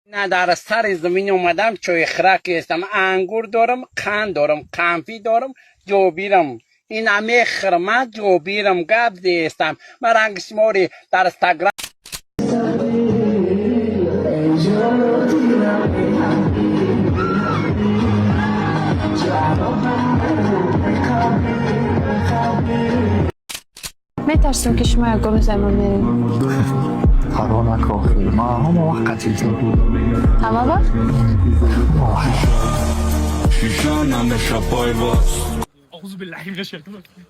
نه در سر زمین اومدم چوی خرک هستم. انگور دارم، قند دارم، قنفی دارم، جوبیرم. این همه خرمت جوبیرم گب دیستم. من رنگ شماری در استگرام میترسیم که شما یک گم زمان میریم. حرام نکن ما همه وقت چیزی بود. همه وقت؟ شیشانم به شپای باز. اعوذ بالله من الشیطان الرجیم.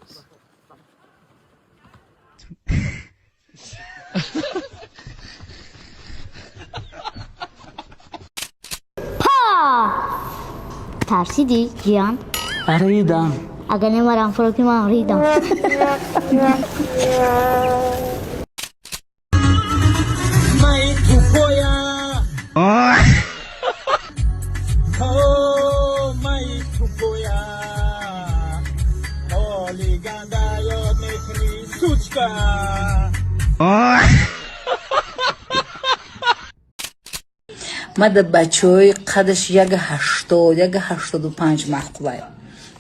ترسیدی جیان؟ ریدم. اگر نمارم فروکی من ریدم. ما در بچه های قدش 1.85 مقلای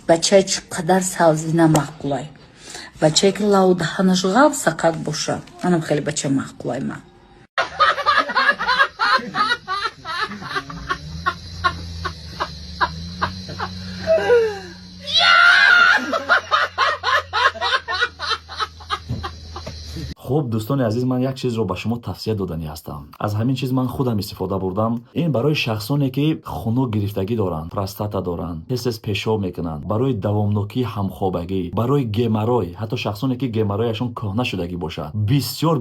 بچه چقدر سازی نمقلای بچه که لاو دهنش غاب سقط باشه منم خیلی بچه مقلای من خب دوستان عزیز من یک چیز رو به شما توصیه دادنی هستم. از همین چیز من خودم استفاده بردم. این برای شخصانی که خنک گرفتگی دارند، پروستاتا دارند، حس پیشاب میکنند، برای دوامناکی همخوابگی، برای گمرای، حتی شخصانی که گمرایشون کهنه شدگی باشد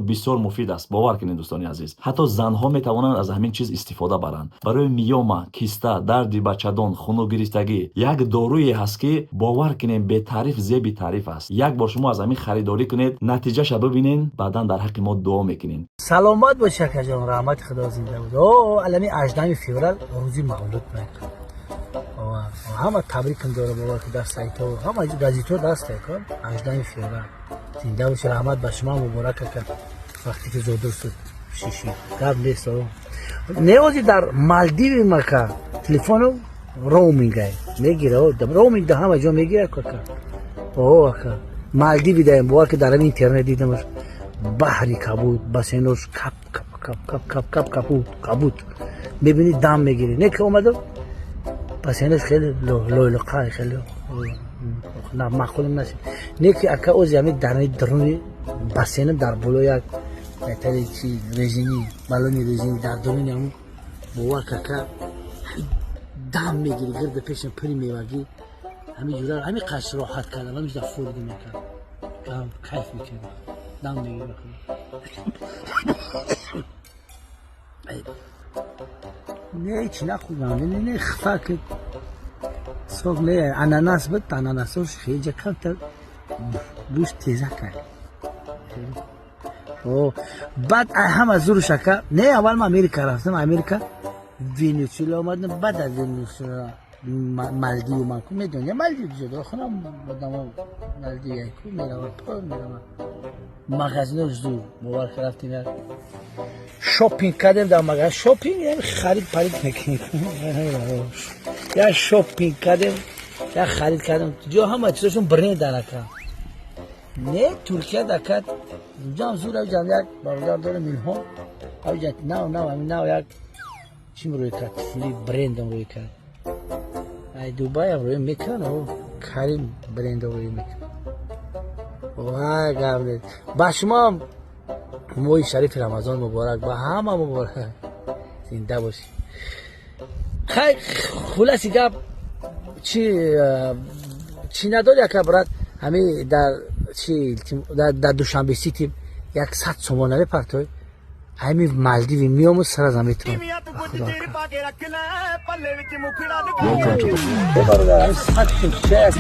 بسیار مفید است. باور کنید دوستان عزیز، حتی زنها میتوانند از همین چیز استفاده برند. برای میوما، کیستا، درد بچه‌دان، خنک گرفتگی یک دارویی هست که باور کنید به تعریف زیبی تعریف است. یک بار شما از همین خریداری کنید، نتیجهش ببینید، بعداً در حق ما دعا میکنین. سلامت باش شکر جان، رحمت خدا زنده بود. علمی 18 فوریه روزی مولود میکنه. همه تبریکم داره بابا که در سایت ها همه گازیتور دست کن 18 فوریه زنده باش، رحمت به شما مبارک کن. وقتی که زودر شد شیشی گاب نیست. نیازی در مالدیو مکه تلفن رومینگ میگیره، رومینگ ده همه جا میگیره کاکا. مالدیو دایم بوار که در اینترنت دیدمش، بحری کبود بسینوش کپ کپ کپ کپ کپ کپ کبود میبینی دم میگیری. نه که اومدم بسینش خیلی لویلقای خیلی نه معقول نشد. نه که اکا اوزی همی درونی بسینم در بلو یک بهتری چی رژیمی بالونی رژیمی در درونی همون بوار که دم میگیری گرد پیشم پری میوگی همین جورا همین قش راحت کردم همین در فورد میکرد کیف میکنم دم میگیری بخونم. نه چی نخونم نه خفا که صبح نه اناناس بود اناناسوش خیلی کم تا بوش تیزه کرد. بعد هم از زور شکر نه اول ما امریکا رفتم، امریکا وینزوئلا آمدم، بعد از وینزوئلا مالدیو من کو میدونی مالدیو جدا خونم بودم مالدیو یکو میرم مغازه زور مبارک رفتیم یک شاپینگ کردیم در مغازه شاپینگ یعنی خرید پرید میکنیم یا شاپینگ کردیم یا خرید کردیم جو همه چیزشون برند دارن نه ترکیه دکت جام زور او جام یک برادر داره مینهم او جات نه یک چی روی کرد سری برند روی کرد ای دوبای روی میکنه و کریم برند روی میکنه. وای قبل با شما موی شریف رمضان مبارک با همه مبارک زنده باشی. خیلی خلاصی گپ چی نداری که برات همین در چی در دوشنبه سیتی 100 سومانه پرتوی همین مالدیو میام سر از همیتون خدا ببرد سخت چه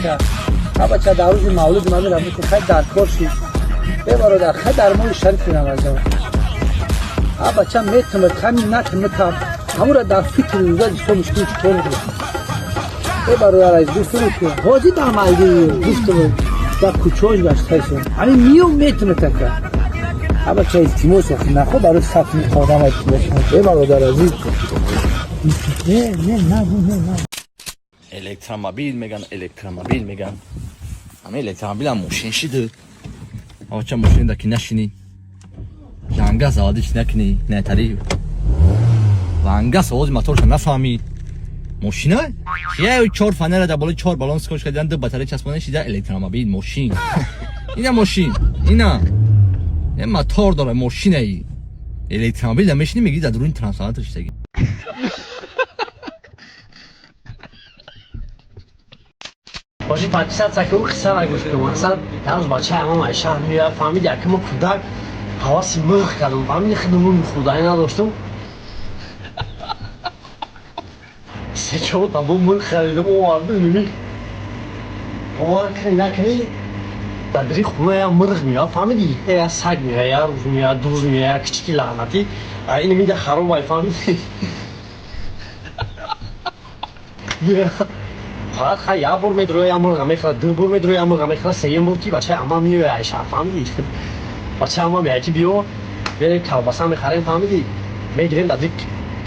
بچه در روز مولود من رفت که خیلی در کار شد ببرد خیلی در مول شریف رمضان بچه میتونه کمی نتونه همون را در فکر روزا دیشتا مشکلی چطور میکنه ببرد از دوستون که حاضی در مالدیو دوستون در کچهاش گشته شد همین میام میتونه تکر بچه از تیموس وقتی نخواه برای سخت میخوادم از تیموس ببرد عزیز Elektromobil میگن elektromobil میگن همه elektromobil هم ماشین شده آقا ماشین دکی نشینی جنگه زادیش نکنی نه تری وانگه سواز موتورش نفهمی ماشینه یه 4 فنر در بالا 4 بالانس کش کردن دو باتری چسبانده شده elektromobil ماشین اینا ماشین اینا یه موتور داره ماشینه ای elektromobil نمیشینی میگی در درون ترانسفورماتور شدگی باشی پاکستان ساکو قصه نگوش کنم اصلا یه بچه همه معیشه میاد فهمید یکم کودک حواسی مرغ کردم فهمید خدمون خدایی نداشتم 3-4 تا مرغ خریدم و آورده میبینی باور کنی نکنی در دری خونه یا مرغ میاد فهمیدی یا سگ میاد یا روز میاد دوز میاد کچکی لعنتی این میده خراب وای فهمیدی فقط خیلی یه بار میدروی یه مرغ میخواد 2 بار میدروی یه مرغ میخواد 3 بار که بچه اما میوه عیشه فهمیدی بچه اما میگه که بیو بره کلباسه میخریم فهمیدی میگیریم در دیک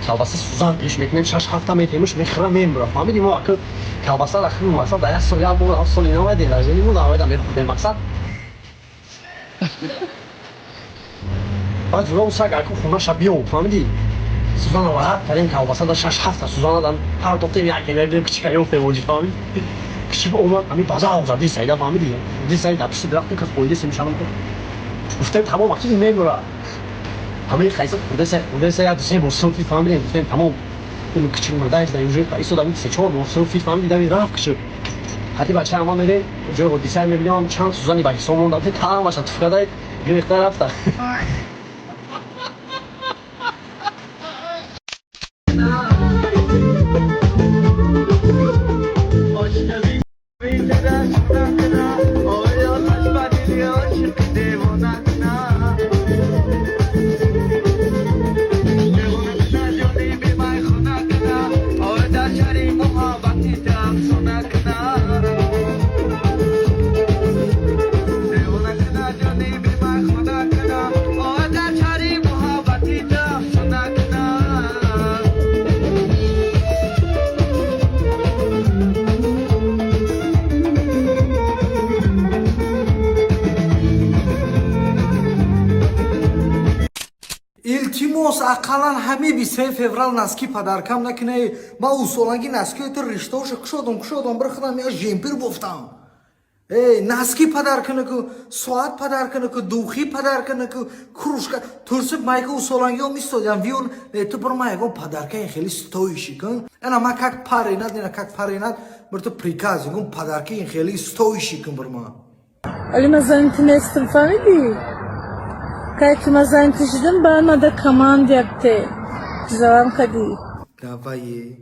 کلباسه سوزان پیش میکنیم 6 هفته میتیمش میخرم میمرا فهمیدی ما اکل کلباسه داخل مقصد در 1 سال یا بار 7 سال اینا میدی لازمی بود آویدم میرم مقصد بعد رو سگ اکل خونه شبیه فهمیدی سوزان راحت ترین کلباسه در 6 هفته سوزان دادن هر دو تیم یکی میریم کچی کیو فهمیدی فهمیدی کچی به اومد همین بازار آزادی سایدا فهمیدی دی سایدا پیش درخت که پولیس میشم گفتم تمام وقتی میمرا همین خیلی خود سه سه بوسوفی فهمیدی گفتم تمام اون کچی مردای در اینجوری پایسو دادم 3-4 بوسوفی فهمیدی دمی رفت کشو حتی بچه اما میره جو رو دیسای میبینم چند سوزانی باقی سومون داده تمام واسه تفکر گرفت رفت التماس اقلا همه 23 فеврал наски подаркам накне ба усолаги наскиото риштаоша кушодам брахадам я жемпир бофтам наски подарканаку соат подарканаку духи подарканаку кружка турсиб майка усолагио мистодам вион ту бир майго подаркаи хели стоиши кун ана ма как паринад бирто приказ гум подаркаи хели стоиши кун бирма Ali ma zanettim فهمیدی که ما زن کشیدم با ما ده کمان دیگه جواب کدی давай